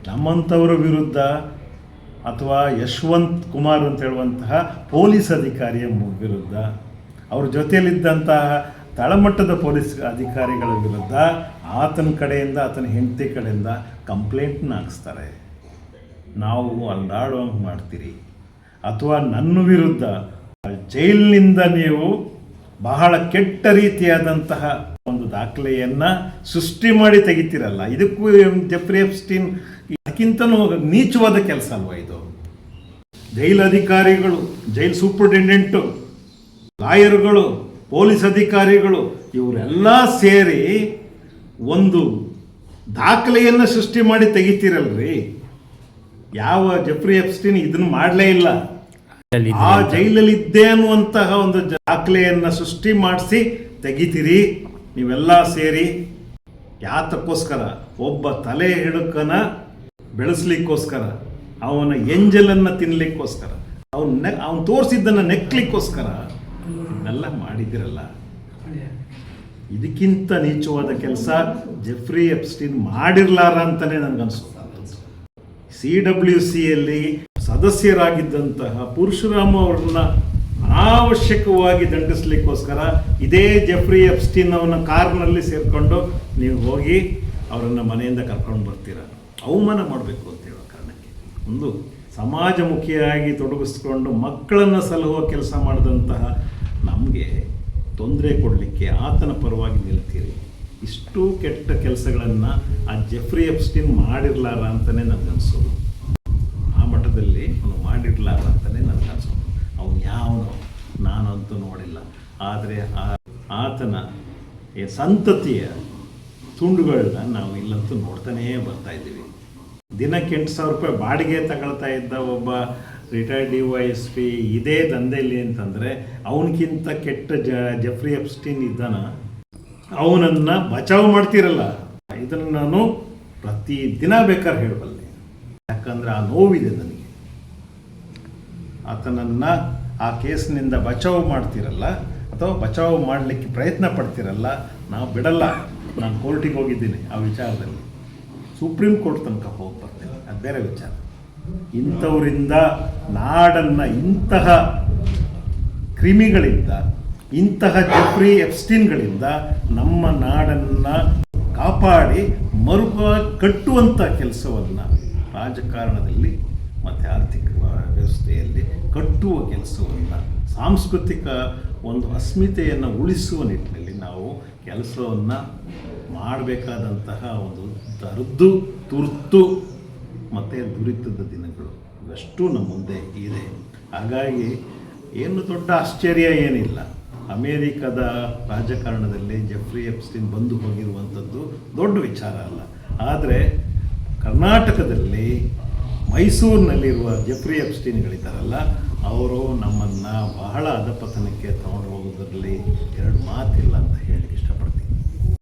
ನಮ್ಮಂಥವರ ವಿರುದ್ಧ ಅಥವಾ ಯಶವಂತ್ ಕುಮಾರ್ ಅಂತ ಹೇಳುವಂತಹ ಪೊಲೀಸ್ ಅಧಿಕಾರಿಯ ವಿರುದ್ಧ, ಅವ್ರ ಜೊತೆಯಲ್ಲಿದ್ದಂತಹ ತಳಮಟ್ಟದ ಪೊಲೀಸ್ ಅಧಿಕಾರಿಗಳ ವಿರುದ್ಧ ಆತನ ಕಡೆಯಿಂದ, ಆತನ ಹೆಂಡತಿ ಕಡೆಯಿಂದ ಕಂಪ್ಲೇಂಟ್ನ ಹಾಕಿಸ್ತಾರೆ. ನಾವು ಅಲ್ಲಾಡುವಂಗೆ ಮಾಡ್ತೀರಿ, ಅಥವಾ ನನ್ನ ವಿರುದ್ಧ ಜೈಲಿನಿಂದ ನೀವು ಬಹಳ ಕೆಟ್ಟ ರೀತಿಯಾದಂತಹ ಒಂದು ದಾಖಲೆಯನ್ನು ಸೃಷ್ಟಿ ಮಾಡಿ ತೆಗಿತೀರಲ್ಲ, ಇದಕ್ಕೂ ಜೆಫ್ರಿ ಎಪ್ಸ್ಟೀನ್ ಅದಕ್ಕಿಂತನೂ ನೀಚವಾದ ಕೆಲಸ ಅಲ್ವಾ ಇದು? ಜೈಲು ಅಧಿಕಾರಿಗಳು, ಜೈಲು ಸೂಪರಿಂಟೆಂಡೆಂಟು, ಲಾಯರ್ಗಳು, ಪೊಲೀಸ್ ಅಧಿಕಾರಿಗಳು ಇವರೆಲ್ಲ ಸೇರಿ ಒಂದು ದಾಖಲೆಯನ್ನು ಸೃಷ್ಟಿ ಮಾಡಿ ತೆಗಿತೀರಲ್ರಿ. ಯಾವ ಜೆಫ್ರಿ ಎಪ್ಸ್ಟೀನ್ ಇದನ್ನು ಮಾಡಲೇ ಇಲ್ಲ. ಆ ಜೈಲಲ್ಲಿದ್ದೆ ಅನ್ನುವಂತಹ ಒಂದು ದಾಖಲೆಯನ್ನು ಸೃಷ್ಟಿ ಮಾಡಿಸಿ ತೆಗಿತೀರಿ ನೀವೆಲ್ಲ ಸೇರಿ. ಯಾತಕ್ಕೋಸ್ಕರ? ಒಬ್ಬ ತಲೆ ಹಿಡುಕನ ಬೆಳೆಸ್ಲಿಕ್ಕೋಸ್ಕರ, ಅವನ ಎಂಜಲನ್ನು ತಿನ್ನಲಿಕ್ಕೋಸ್ಕರ, ಅವನು ತೋರಿಸಿದ್ದನ್ನು ನೆಕ್ಲಿಕ್ಕೋಸ್ಕರ ಇದನ್ನೆಲ್ಲ ಮಾಡಿದಿರಲ್ಲ. ಇದಕ್ಕಿಂತ ನೀಚವಾದ ಕೆಲಸ ಜೆಫ್ರಿ ಎಪ್ಸ್ಟೀನ್ ಮಾಡಿರ್ಲಾರ ಅಂತಲೇ ನನಗನ್ಸುತ್ತೆ. CWCಯಲ್ಲಿ ಸದಸ್ಯರಾಗಿದ್ದಂತಹ ಪರಶುರಾಮ್ ಅವ್ರನ್ನ ಅವಶ್ಯಕವಾಗಿ ದಂಡಿಸ್ಲಿಕ್ಕೋಸ್ಕರ ಇದೇ ಜೆಫ್ರಿ ಎಪ್ಸ್ಟೀನ್ ಅವನ ಕಾರ್ನಲ್ಲಿ ಸೇರಿಕೊಂಡು ನೀವು ಹೋಗಿ ಅವರನ್ನು ಮನೆಯಿಂದ ಕರ್ಕೊಂಡು ಬರ್ತೀರ. ಅವಮಾನ ಮಾಡಬೇಕು ಅಂತ ಹೇಳೋ ಕಾರಣಕ್ಕೆ ಒಂದು ಸಮಾಜಮುಖಿಯಾಗಿ ತೊಡಗಿಸ್ಕೊಂಡು ಮಕ್ಕಳನ್ನು ಸಲಹುವ ಕೆಲಸ ಮಾಡಿದಂತಹ ನಮಗೆ ತೊಂದರೆ ಕೊಡಲಿಕ್ಕೆ ಆತನ ಪರವಾಗಿ ನಿಲ್ತೀರಿ. ಇಷ್ಟು ಕೆಟ್ಟ ಕೆಲಸಗಳನ್ನು ಆ ಜೆಫ್ರಿ ಎಪ್ಸ್ಟೀನ್ ಮಾಡಿರ್ಲಾರ ಅಂತಲೇ ನನಗನ್ಸೋದು. ಆ ಮಟ್ಟದಲ್ಲಿ ಅವನು ಮಾಡಿರ್ಲಾರ ಅಂತಲೇ ನನಗನ್ಸೋದು. ಅವನು ಯಾವನು ನಾನಂತೂ ನೋಡಿಲ್ಲ, ಆದರೆ ಆತನ ಸಂತತಿಯ ತುಂಡುಗಳನ್ನ ನಾವು ಇಲ್ಲಂತೂ ನೋಡ್ತಾನೇ ಬರ್ತಾ ಇದ್ದೀವಿ. ದಿನಕ್ಕೆ 8,000 ರೂಪಾಯಿ ಬಾಡಿಗೆ ತಗೊಳ್ತಾ ಇದ್ದ ಒಬ್ಬ ರಿಟೈರ್ಡ್ DYSP ಇದೇ ದಂಧೆಯಲ್ಲಿ ಅಂತಂದರೆ ಅವನಕ್ಕಿಂತ ಕೆಟ್ಟ ಜೆಫ್ರಿ ಎಪ್ಸ್ಟೀನ್ ಇದ್ದಾನ. ಅವನನ್ನು ಬಚಾವ್ ಮಾಡ್ತಿರಲ್ಲ. ಇದನ್ನು ನಾನು ಪ್ರತಿದಿನ ಬೇಕಾದ್ರೆ ಹೇಳಬಲ್ಲೆ, ಯಾಕಂದರೆ ಆ ನೋವಿದೆ ನನಗೆ. ಆತನನ್ನು ಆ ಕೇಸ್ನಿಂದ ಬಚಾವ್ ಮಾಡ್ತಿರಲ್ಲ, ಅಥವಾ ಬಚಾವ್ ಮಾಡಲಿಕ್ಕೆ ಪ್ರಯತ್ನ ಪಡ್ತಿರಲ್ಲ, ನಾವು ಬಿಡಲ್ಲ. ನಾನು ಕೋರ್ಟಿಗೆ ಹೋಗಿದ್ದೀನಿ ಆ ವಿಚಾರದಲ್ಲಿ, ಸುಪ್ರೀಂ ಕೋರ್ಟ್ ತನಕ ಹೋಗಿ ಬರ್ತೇನೆ, ಅದು ಬೇರೆ ವಿಚಾರ. ಇಂಥವರಿಂದ ನಾಡನ್ನು, ಇಂತಹ ಕ್ರಿಮಿಗಳಿಂದ, ಇಂತಹ ಜೆಫ್ರಿ ಎಪ್ಸ್ಟೀನ್ಗಳಿಂದ ನಮ್ಮ ನಾಡನ್ನು ಕಾಪಾಡಿ ಕಟ್ಟುವಂಥ ಕೆಲಸವನ್ನು ರಾಜಕಾರಣದಲ್ಲಿ ಮತ್ತು ಆರ್ಥಿಕ ವ್ಯವಸ್ಥೆಯಲ್ಲಿ ಕಟ್ಟುವ ಕೆಲಸವನ್ನು, ಸಾಂಸ್ಕೃತಿಕ ಒಂದು ಅಸ್ಮಿತೆಯನ್ನು ಉಳಿಸುವ ನಿಟ್ಟಿನಲ್ಲಿ ನಾವು ಕೆಲಸವನ್ನು ಮಾಡಬೇಕಾದಂತಹ ಒಂದು ತುರ್ತು ಮತ್ತು ದುರಿತದ ದಿನಗಳು ಇವೆಷ್ಟು ನಮ್ಮ ಮುಂದೆ ಇದೆ. ಹಾಗಾಗಿ ಏನು ದೊಡ್ಡ ಆಶ್ಚರ್ಯ ಏನಿಲ್ಲ. ಅಮೇರಿಕದ ರಾಜಕಾರಣದಲ್ಲಿ ಜೆಫ್ರಿ ಎಪ್ಸ್ಟೀನ್ ಬಂದು ಹೋಗಿರುವಂಥದ್ದು ದೊಡ್ಡ ವಿಚಾರ ಅಲ್ಲ. ಆದರೆ ಕರ್ನಾಟಕದಲ್ಲಿ ಮೈಸೂರಿನಲ್ಲಿರುವ ಜೆಫ್ರಿ ಎಪ್ಸ್ಟೀನ್ಗಳಿದ್ದಾರಲ್ಲ, ಅವರು ನಮ್ಮನ್ನು ಬಹಳ ಅಧಪತನಕ್ಕೆ ತಗೊಂಡು ಹೋಗೋದರಲ್ಲಿ ಎರಡು ಮಾತಿಲ್ಲ ಅಂತ ಹೇಳಿ